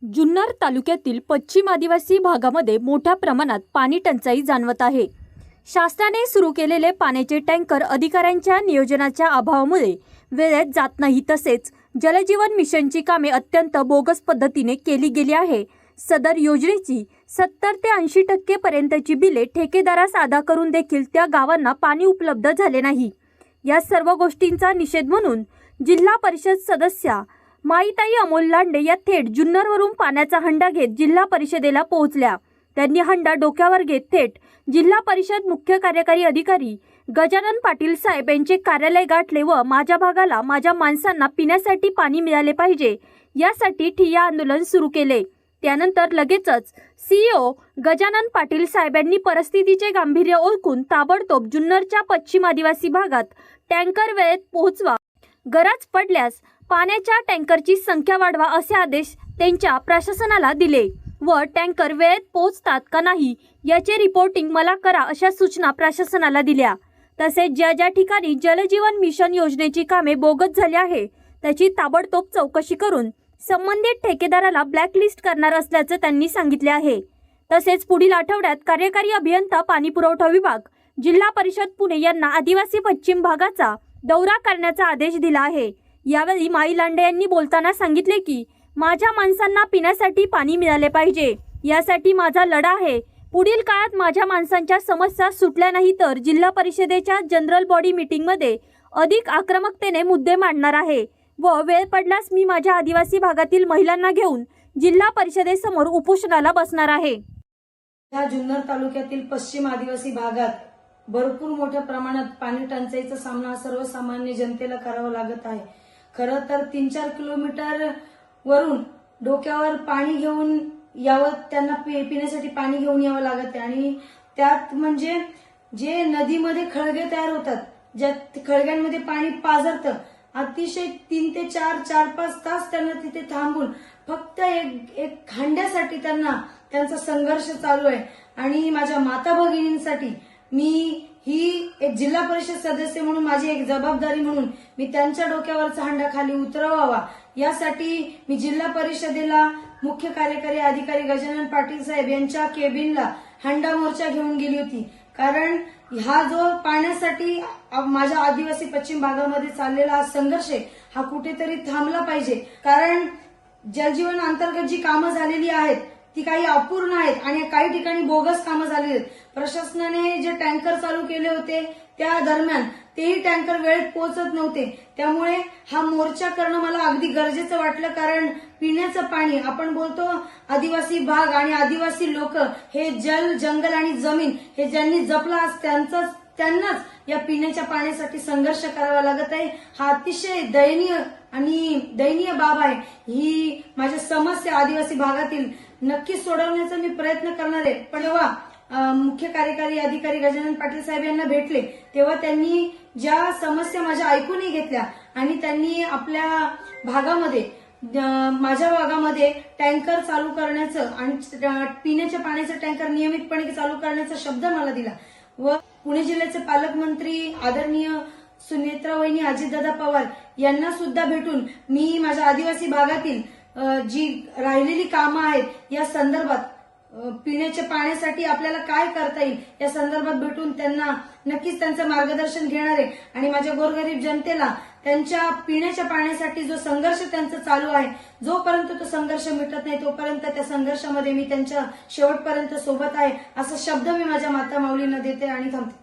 जुन्नर तालुक्यातील पश्चिम आदिवासी भागामध्ये मोठ्या प्रमाणात पाणी टंचाई जाणवत आहे। शासनाने सुरू केलेले पाण्याचे टँकर अधिकाऱ्यांच्या नियोजनाच्या अभावामुळे वेळेत जात नाही। तसेच जलजीवन मिशनची कामे अत्यंत बोगस पद्धतीने केली गेली आहे। सदर योजनेची 70 ते 80% पर्यंतची बिले ठेकेदारास अदा करून देखील त्या गावांना पाणी उपलब्ध झाले नाही। या सर्व गोष्टींचा निषेध म्हणून जिल्हा परिषद सदस्या माईताई अमोल लांडे या थेट जुन्नरवरून पाण्याचा हंडा घेत जिल्हा परिषदेला पोहोचल्या। त्यांनी हंडा डोक्यावर घेत थेट जिल्हा परिषद मुख्य कार्यकारी अधिकारी गजानन पाटील साहेब यांचे कार्यालय गाठले व माझ्या भागाला माझ्या माणसांना पिण्यासाठी पाणी मिळाले पाहिजे यासाठी ठिय्या आंदोलन सुरू केले। त्यानंतर लगेचच सीईओ गजानन पाटील साहेबांनी परिस्थितीचे गांभीर्य ओळखून ताबडतोब जुन्नरच्या पश्चिम आदिवासी भागात टँकर वेळेत पोहोचवा, गरज पडल्यास पाण्याच्या टँकरची संख्या वाढवा असे आदेश त्यांच्या प्रशासनाला दिले व टँकर वेळेत पोहोचतात का नाही याचे रिपोर्टिंग मला करा अशा सूचना प्रशासनाला दिल्या। तसेच ज्या ज्या ठिकाणी जलजीवन मिशन योजनेची कामे बोगस झाली आहे त्याची ताबडतोब चौकशी करून संबंधित ठेकेदाराला ब्लॅकलिस्ट करणार असल्याचं त्यांनी सांगितले आहे। तसेच पुढील आठवड्यात कार्यकारी अभियंता पाणी पुरवठा विभाग जिल्हा परिषद पुणे यांना आदिवासी पश्चिम भागाचा दौरा करण्याचा आदेश दिला आहे। यावेळी माई लांडे यांनी बोलताना सांगितले की माझ्या माणसांना पिण्यासाठी पाणी मिळाले पाहिजे, यासाठी माझा लढा आहे। पुढील काळात माझ्या माणसांच्या समस्या सुटल्या नाही तर जिल्हा परिषदेच्या जनरल बॉडी मीटिंगमध्ये अधिक आक्रमकतेने मुद्दे मांडणार आहे व वेळ पडल्यास मी माझ्या आदिवासी भागातील महिलांना घेऊन जिल्हा परिषदेसमोर उपोषणाला बसणार आहे। या जुन्नर तालुक्यातील पश्चिम आदिवासी भागात भरपूर मोठ्या प्रमाणात पाणी टंचाईचा सामना सर्वसामान्य जनतेला करावा लागत आहे। खरं तर 3-4 किलोमीटर वरून डोक्यावर पाणी घेऊन यावं, त्यांना पिण्यासाठी पाणी घेऊन यावं लागत आहे। आणि त्यात म्हणजे जे नदीमध्ये खळगे तयार होतात, ज्या खळग्यांमध्ये पाणी पाझरतं, अतिशय 3 ते 4-5 तास त्यांना तिथे थांबून फक्त एक हांड्यासाठी त्यांचा संघर्ष चालू आहे। आणि माझ्या माता भगिनींसाठी मी ही एक जिल्हा परिषद सदस्य म्हणून माझी एक जबाबदारी म्हणून मी त्यांच्या डोक्यावरचा हंडा खाली उतरवावा यासाठी मी जिल्हा परिषदेला मुख्य कार्यकारी अधिकारी गजानन पाटील साहेब यांच्या केबिनला हंडा मोर्चा घेऊन गेली होती। कारण हा जो पाण्यासाठी माझ्या आदिवासी पश्चिम भागामध्ये चाललेला हा संघर्ष आहे हा कुठेतरी थांबला पाहिजे। कारण जलजीवन अंतर्गत जी कामं झालेली आहेत ती काही अपूर्ण आहेत आणि काही ठिकाणी बोगस कामं झालेली आहेत। प्रशासनाने जे टँकर चालू केले होते त्या दरम्यान तेही टँकर वेळेत पोहोचत नव्हते। त्यामुळे हा मोर्चा करणं मला अगदी गरजेचं वाटलं। कारण पिण्याचं पाणी आपण बोलतो आदिवासी भाग आणि आदिवासी लोक हे जल, जंगल आणि जमीन हे ज्यांनी जपला त्यांनाच या पिण्याच्या पाण्यासाठी संघर्ष करावा लागत आहे। हा अतिशय दयनीय बाब आहे। ही माझ्या समस्या आदिवासी भागातील नक्कीच सोडवण्याचा मी प्रयत्न करणार आहे। पण जेव्हा मुख्य कार्यकारी अधिकारी गजानन पाटील साहेब यांना भेटले तेव्हा त्यांनी ज्या समस्या माझ्या ऐकूनही घेतल्या आणि त्यांनी आपल्या भागामध्ये माझ्या भागामध्ये टँकर चालू करण्याचं आणि पिण्याच्या पाण्याचं टँकर नियमितपणे चालू करण्याचा शब्द मला दिला व पुणे जिल्ह्याचे पालकमंत्री आदरणीय सुनेत्रा वहिनी अजितदादा पवार यांना सुद्धा भेटून मी माझ्या आदिवासी भागातील जी राहिलेली कामं आहेत या संदर्भात पिण्याच्या पाण्यासाठी आपल्याला काय करता येईल या संदर्भात भेटून त्यांना नक्कीच त्यांचं मार्गदर्शन घेणार आहे। आणि माझ्या गोरगरीब जनतेला त्यांच्या पिण्याच्या पाण्यासाठी जो संघर्ष त्यांचा चालू आहे जोपर्यंत तो संघर्ष मिटत नाही तोपर्यंत त्या संघर्षामध्ये मी त्यांच्या शेवटपर्यंत सोबत आहे असा शब्द मी माझ्या माता माऊलींना देते आणि थांबते।